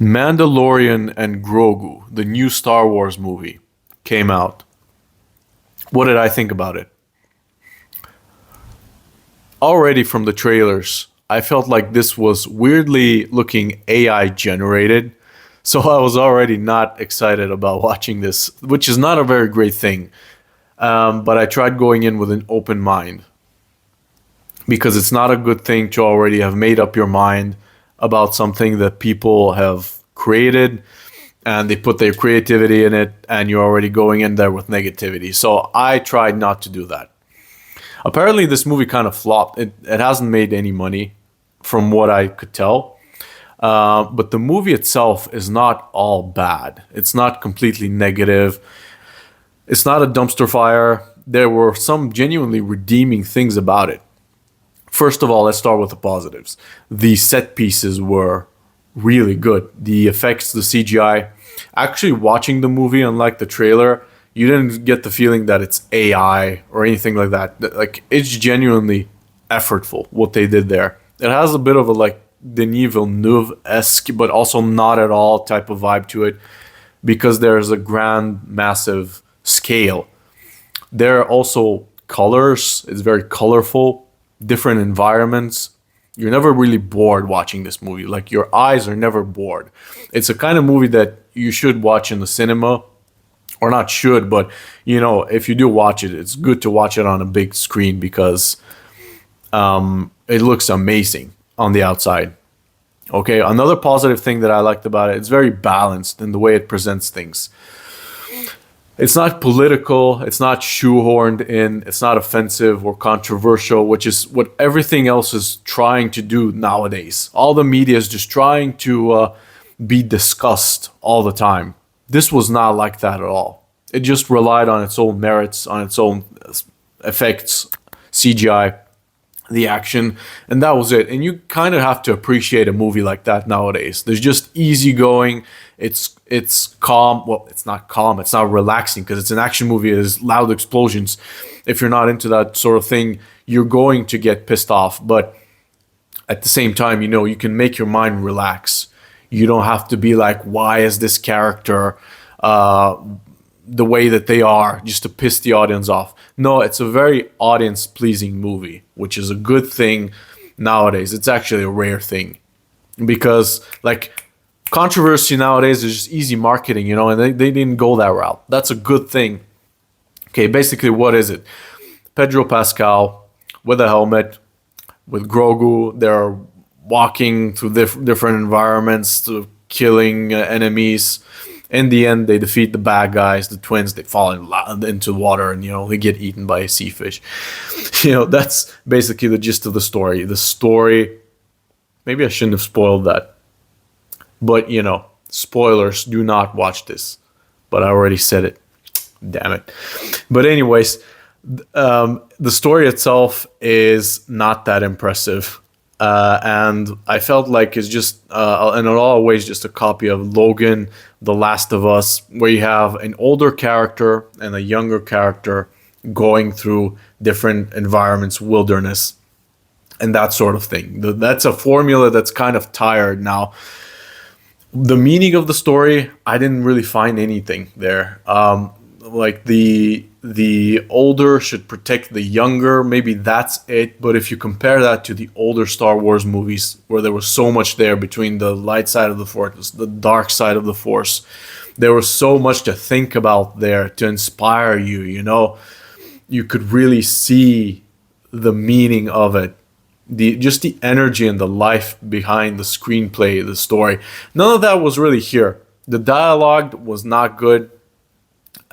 Mandalorian and Grogu, the new Star Wars movie, came out. What did I think about it? Already from the trailers, I felt like this was weirdly looking AI generated. So I was already not excited about watching this, which is not a very great thing. But I tried going in with an open mind because it's not a good thing to already have made up your mind about something that people have created and they put their creativity in it and you're already going in there with negativity. So I tried not to do that. Apparently, this movie kind of flopped. It hasn't made any money from what I could tell. But the movie itself is not all bad. It's not completely negative. It's not a dumpster fire. There were some genuinely redeeming things about it. First of all, let's start with the positives. The set pieces were really good. The effects, the CGI. Actually, watching the movie, unlike the trailer, you didn't get the feeling that it's AI or anything like that. Like, it's genuinely effortful what they did there. It has a bit of a like Denis Villeneuve-esque, but also not at all type of vibe to it because there's a grand, massive scale. There are also colors. It's very colorful, different environments. You're never really bored watching this movie. Like, your eyes are never bored. It's a kind of movie that you should watch in the cinema, or not should, but if you do watch it, it's good to watch it on a big screen because it looks amazing on the outside. Okay, another positive thing that I liked about it, it's very balanced in the way it presents things. It's not political, it's not shoehorned in, it's not offensive or controversial, which is what everything else is trying to do nowadays. All the media is just trying to be discussed all the time. This was not like that at all. It just relied on its own merits, on its own effects, CGI, the action, and that was it. And you kind of have to appreciate a movie like that nowadays. There's just easygoing. It's calm. Well, it's not calm. It's not relaxing because it's an action movie. There's loud explosions. If you're not into that sort of thing, you're going to get pissed off. But at the same time, you can make your mind relax. You don't have to be like, why is this character the way that they are, just to piss the audience off. No, it's a very audience-pleasing movie, which is a good thing nowadays. It's actually a rare thing because, like, controversy nowadays is just easy marketing, and they didn't go that route. That's a good thing. Okay, basically, what is it? Pedro Pascal with a helmet, with Grogu. They're walking through different environments, to killing enemies. In the end, they defeat the bad guys, the twins. They fall into water, and they get eaten by a sea fish. That's basically the gist of the story. The story. Maybe I shouldn't have spoiled that, but spoilers. Do not watch this. But I already said it. Damn it. But anyways, the story itself is not that impressive. And I felt like it's just, in a lot of ways, just a copy of Logan, The Last of Us, where you have an older character and a younger character going through different environments, wilderness, and that sort of thing. That's a formula that's kind of tired now. The meaning of the story, I didn't really find anything there. Like the older should protect the younger. Maybe that's it. But if you compare that to the older Star Wars movies, where there was so much there between the light side of the Force, the dark side of the Force, there was so much to think about there to inspire you. You could really see the meaning of it. Just the energy and the life behind the screenplay, the story. None of that was really here. The dialogue was not good.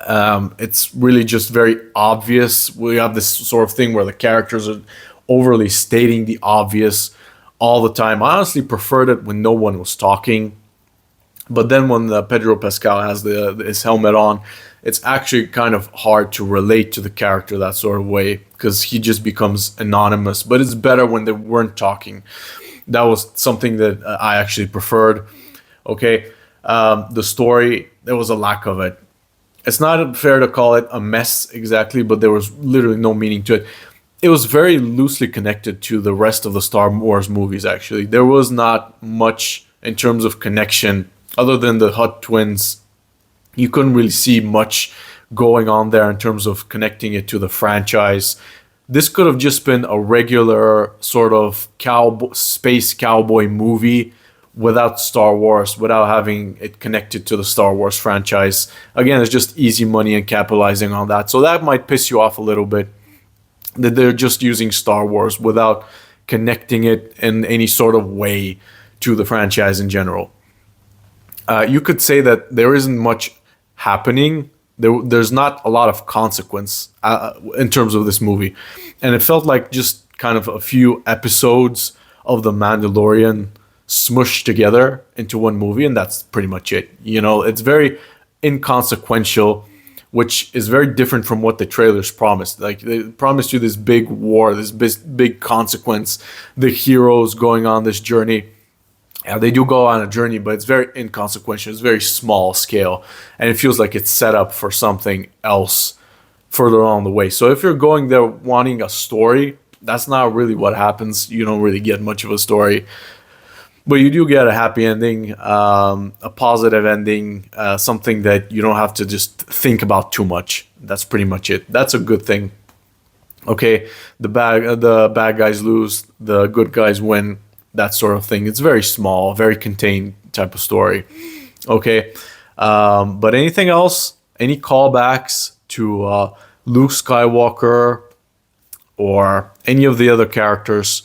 It's really just very obvious. We have this sort of thing where the characters are overly stating the obvious all the time. I honestly preferred it when no one was talking. But then when Pedro Pascal has his helmet on, it's actually kind of hard to relate to the character that sort of way because he just becomes anonymous. But it's better when they weren't talking. That was something that I actually preferred. Okay, the story, there was a lack of it. It's not fair to call it a mess exactly, but there was literally no meaning to it. It was very loosely connected to the rest of the Star Wars movies, actually. There was not much in terms of connection Other than the Hutt twins, you couldn't really see much going on there in terms of connecting it to the franchise. This could have just been a regular sort of space cowboy movie without Star Wars, without having it connected to the Star Wars franchise. Again, it's just easy money and capitalizing on that. So that might piss you off a little bit, that they're just using Star Wars without connecting it in any sort of way to the franchise in general. You could say that there isn't much happening. There's not a lot of consequence in terms of this movie. And it felt like just kind of a few episodes of The Mandalorian smushed together into one movie, and that's pretty much it. It's very inconsequential, which is very different from what the trailers promised. Like, they promised you this big war, this big consequence, the heroes going on this journey. Yeah, they do go on a journey, but it's very inconsequential. It's very small scale, and it feels like it's set up for something else further on the way. So if you're going there wanting a story, that's not really what happens. You don't really get much of a story, but you do get a happy ending, a positive ending, something that you don't have to just think about too much. That's pretty much it. That's a good thing. Okay, the bad guys lose, the good guys win, that sort of thing. It's very small, very contained type of story. Okay, but anything else? Any callbacks to Luke Skywalker or any of the other characters?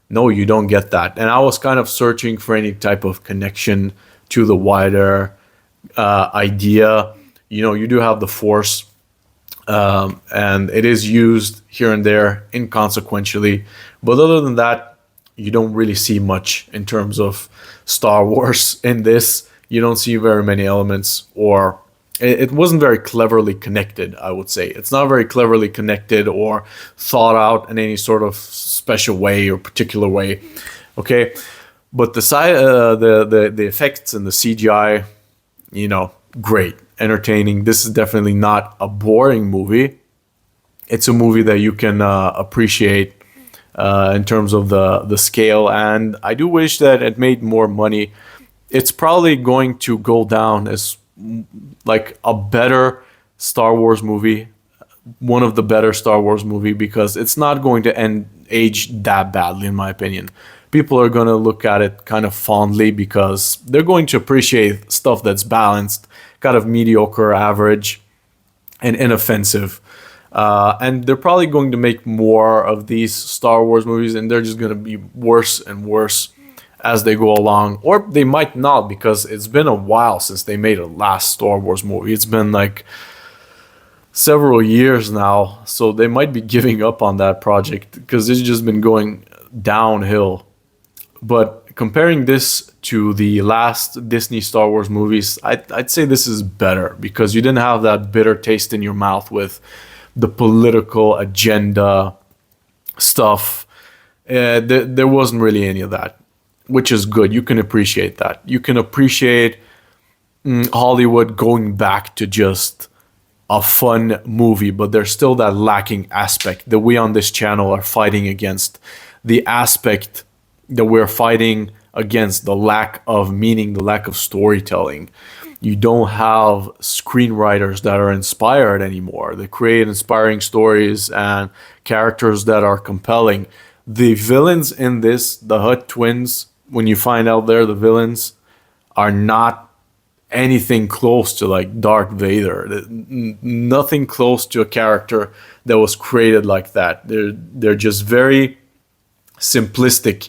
No, you don't get that. And I was kind of searching for any type of connection to the wider idea. You do have the Force, and it is used here and there inconsequentially. But other than that, you don't really see much in terms of Star Wars in this. You don't see very many elements, or it wasn't very cleverly connected, I would say. It's not very cleverly connected or thought out in any sort of special way or particular way. Okay, but the effects and the CGI, great, entertaining. This is definitely not a boring movie. It's a movie that you can appreciate in terms of the scale, and I do wish that it made more money. It's probably going to go down as like a better Star Wars movie, one of the better Star Wars movie, because it's not going to age that badly, in my opinion. People are going to look at it kind of fondly because they're going to appreciate stuff that's balanced, kind of mediocre, average, and inoffensive. And they're probably going to make more of these Star Wars movies, and they're just going to be worse and worse as they go along. Or they might not, because it's been a while since they made a last Star Wars movie. It's been like several years now, so they might be giving up on that project because it's just been going downhill. But comparing this to the last Disney Star Wars movies, I'd say this is better because you didn't have that bitter taste in your mouth with the political agenda stuff. There wasn't really any of that, which is good. You can appreciate that. You can appreciate Hollywood going back to just a fun movie, but there's still that lacking aspect that we on this channel are fighting against. The aspect that we're fighting against, the lack of meaning, the lack of storytelling. You don't have screenwriters that are inspired anymore. They create inspiring stories and characters that are compelling. The villains in this, the Hutt twins, when you find out they're the villains, are not anything close to like Darth Vader. Nothing close to a character that was created like that. They're just very simplistic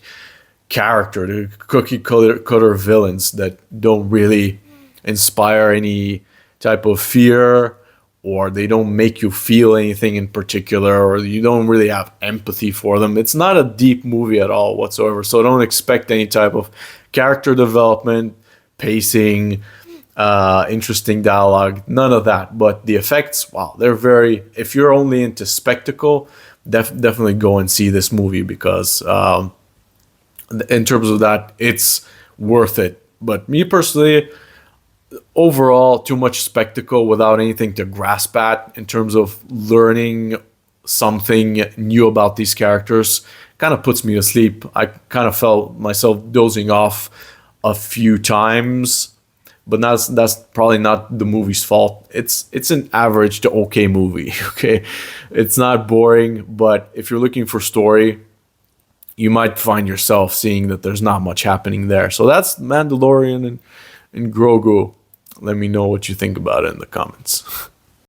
character. They're cookie cutter villains that don't really inspire any type of fear, or they don't make you feel anything in particular, or you don't really have empathy for them. It's not a deep movie at all whatsoever, so don't expect any type of character development, pacing, interesting dialogue, none of that. But the effects, wow, they're very, if you're only into spectacle, definitely go and see this movie, because in terms of that, it's worth it. But me personally, overall, too much spectacle without anything to grasp at in terms of learning something new about these characters kind of puts me to sleep. I kind of felt myself dozing off a few times but that's probably not the movie's fault. It's an average to okay movie. Okay, it's not boring, but if you're looking for story, you might find yourself seeing that there's not much happening there. So that's Mandalorian and Grogu. Let me know what you think about it in the comments.